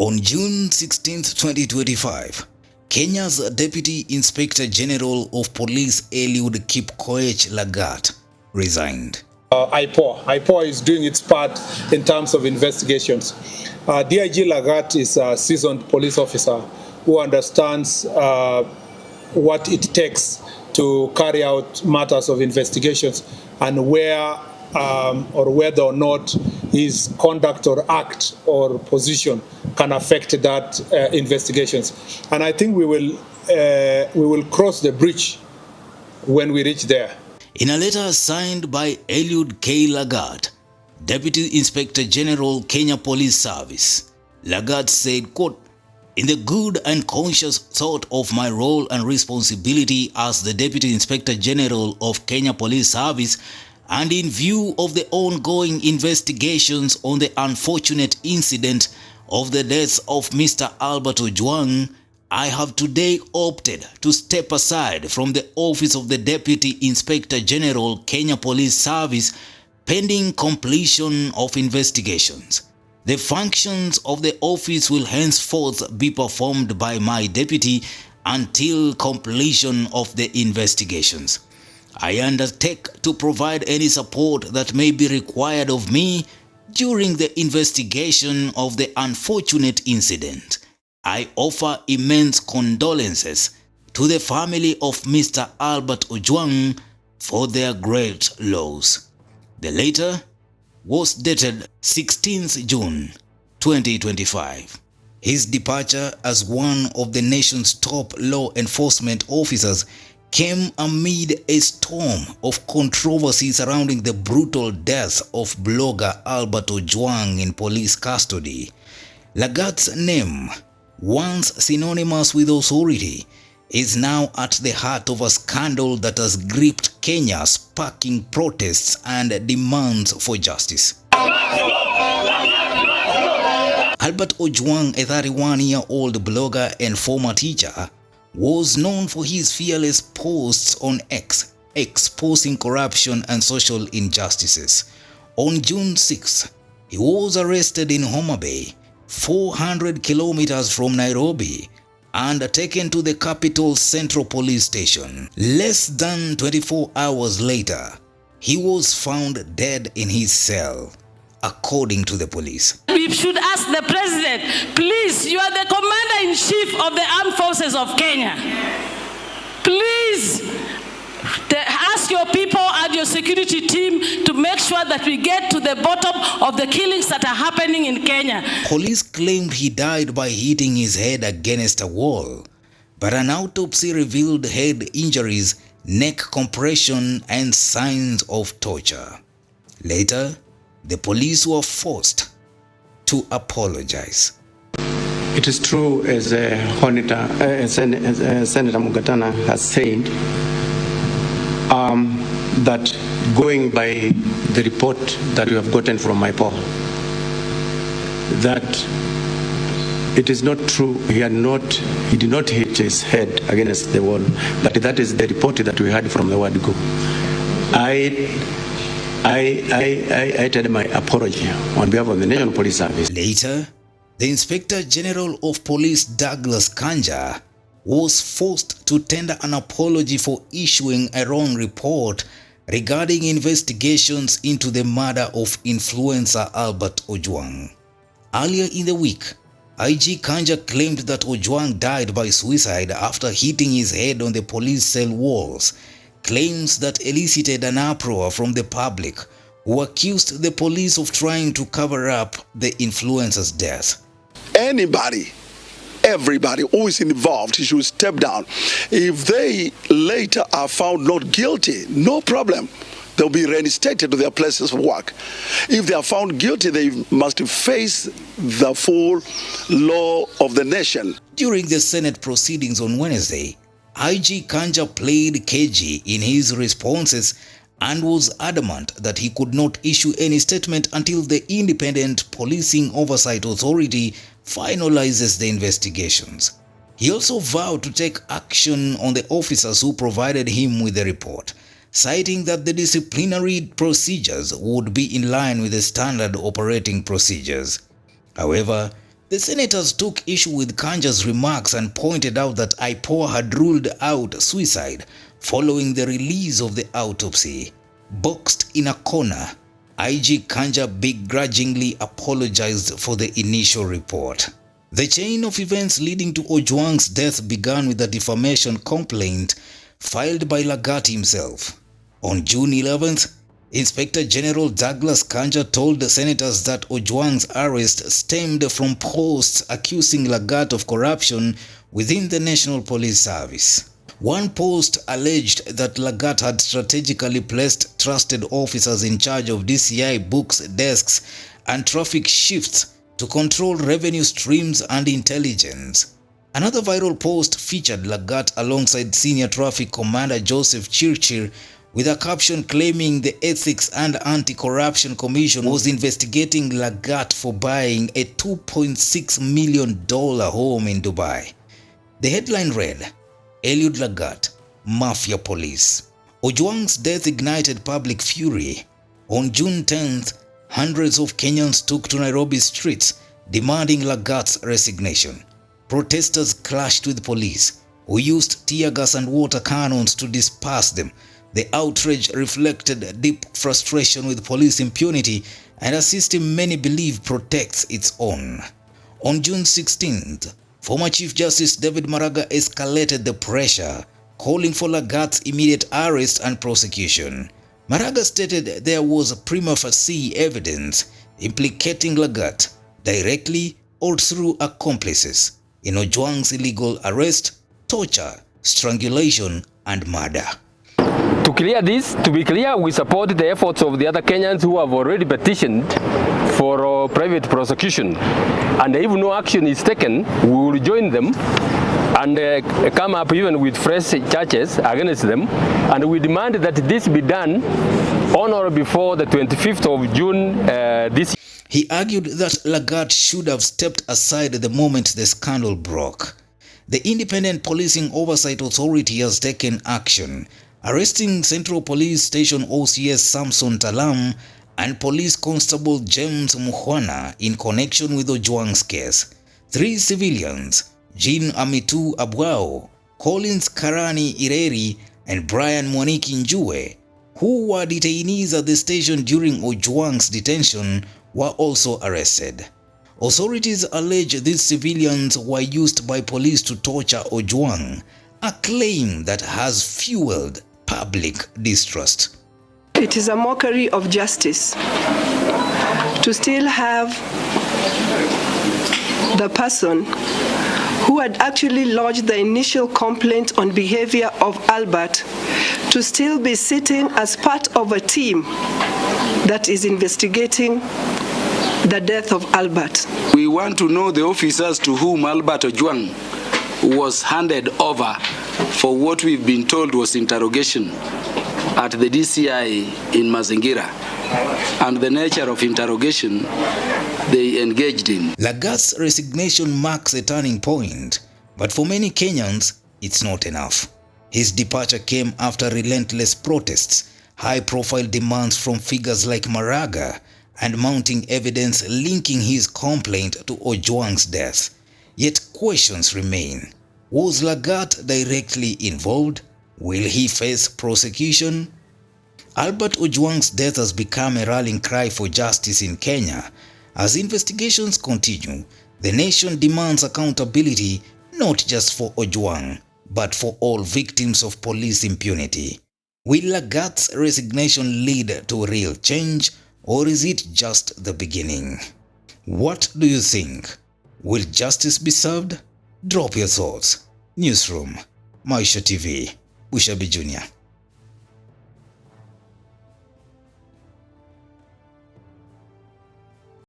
On June 16, 2025, Kenya's Deputy Inspector General of Police Eliud Lagat resigned. IPO is doing its part in terms of investigations. DIG Lagat is a seasoned police officer who understands what it takes to carry out matters of investigations and where or whether or not his conduct or act or position can affect that investigations. And I think we will cross the bridge when we reach there. In a letter signed by Eliud Lagat, Deputy Inspector General, Kenya Police Service, Lagat said, quote, "In the good and conscious thought of my role and responsibility as the Deputy Inspector General of Kenya Police Service, and in view of the ongoing investigations on the unfortunate incident of the death of Mr. Albert Ojwang, I have today opted to step aside from the office of the Deputy Inspector General, Kenya Police Service, pending completion of investigations. The functions of the office will henceforth be performed by my deputy until completion of the investigations. I undertake to provide any support that may be required of me during the investigation of the unfortunate incident. I offer immense condolences to the family of Mr. Albert Ojwang for their great loss." The letter was dated 16th June 2025. His departure as one of the nation's top law enforcement officers came amid a storm of controversy surrounding the brutal death of blogger Albert Ojwang in police custody. Lagat's name, once synonymous with authority, is now at the heart of a scandal that has gripped Kenya, sparking protests and demands for justice. Albert Ojwang, a 31-year-old blogger and former teacher, was known for his fearless posts on X, exposing corruption and social injustices. On June 6, he was arrested in Homa Bay, 400 kilometers from Nairobi, and taken to the capital Central Police Station. Less than 24 hours later, he was found dead in his cell, according to the police. We should ask the president, please, you are the commander-in-chief of the armed forces of Kenya. Please, ask your people and your security team to make sure that we get to the bottom of the killings that are happening in Kenya. Police claimed he died by hitting his head against a wall, but an autopsy revealed head injuries, neck compression, and signs of torture. Later, the police were forced to apologize. It is true, as Senator Mugatana has said, that going by the report that we have gotten from IPO, that it is not true. He did not hit his head against the wall, but that is the report that we had from the word go. I tell my apology on behalf of the National Police Service. Later, the Inspector General of Police Douglas Kanja was forced to tender an apology for issuing a wrong report regarding investigations into the murder of influencer Albert Ojwang. Earlier in the week, IG Kanja claimed that Ojwang died by suicide after hitting his head on the police cell walls, claims that elicited an uproar from the public, who accused the police of trying to cover up the influencer's death. Everybody who is involved should step down. If they later are found not guilty, no problem. They'll be reinstated to their places of work. If they are found guilty, they must face the full law of the nation. During the Senate proceedings on Wednesday, IG Kanja played cagey in his responses and was adamant that he could not issue any statement until the Independent Policing Oversight Authority finalizes the investigations. He also vowed to take action on the officers who provided him with the report, citing that the disciplinary procedures would be in line with the standard operating procedures. However, The senators took issue with Kanja's remarks and pointed out that IPOA had ruled out suicide following the release of the autopsy. Boxed in a corner, IG Kanja begrudgingly apologized for the initial report. The chain of events leading to Ojwang's death began with a defamation complaint filed by Lagat himself. On June 11th, Inspector General Douglas Kanja told the senators that Ojwang's arrest stemmed from posts accusing Lagat of corruption within the National Police Service. One post alleged that Lagat had strategically placed trusted officers in charge of DCI books, desks, and traffic shifts to control revenue streams and intelligence. Another viral post featured Lagat alongside Senior Traffic Commander Joseph Chirchir with a caption claiming the Ethics and Anti-Corruption Commission was investigating Lagat for buying a $2.6 million home in Dubai. The headline read, Eliud Lagat, Mafia Police. Ojwang's death ignited public fury. On June 10th, hundreds of Kenyans took to Nairobi streets demanding Lagat's resignation. Protesters clashed with police, who used tear gas and water cannons to disperse them. The outrage reflected deep frustration with police impunity and a system many believe protects its own. On June 16th, former Chief Justice David Maraga escalated the pressure, calling for Lagat's immediate arrest and prosecution. Maraga stated there was prima facie evidence implicating Lagat directly or through accomplices in Ojwang's illegal arrest, torture, strangulation, and murder. To clear this, to be clear, we support the efforts of the other Kenyans who have already petitioned for private prosecution. And if no action is taken, we will join them and come up even with fresh charges against them. And we demand that this be done on or before the 25th of June this year. He argued that Lagat should have stepped aside the moment the scandal broke. The Independent Policing Oversight Authority has taken action, arresting Central Police Station OCS Samson Talam and Police Constable James Muhwana in connection with Ojwang's case. 3 civilians, Jean Amitu Abwao, Collins Karani Ireri, and Brian Mwaniki Njue, who were detainees at the station during Ojwang's detention, were also arrested. Authorities allege these civilians were used by police to torture Ojwang, a claim that has fueled public distrust. It is a mockery of justice to still have the person who had actually lodged the initial complaint on behavior of Albert to still be sitting as part of a team that is investigating the death of Albert. We want to know the officers to whom Albert Ojwang was handed over for what we've been told was interrogation at the DCI in Mazingira, and the nature of interrogation they engaged in. Lagat's resignation marks a turning point, but for many Kenyans, it's not enough. His departure came after relentless protests, high-profile demands from figures like Maraga, and mounting evidence linking his complaint to Ojwang's death. Yet questions remain. Was Lagat directly involved? Will he face prosecution? Albert Ojwang's death has become a rallying cry for justice in Kenya. As investigations continue, the nation demands accountability not just for Ojwang, but for all victims of police impunity. Will Lagat's resignation lead to real change, or is it just the beginning? What do you think? Will justice be served? Drop your thoughts. Newsroom, Maisha TV, Bushabi Jr.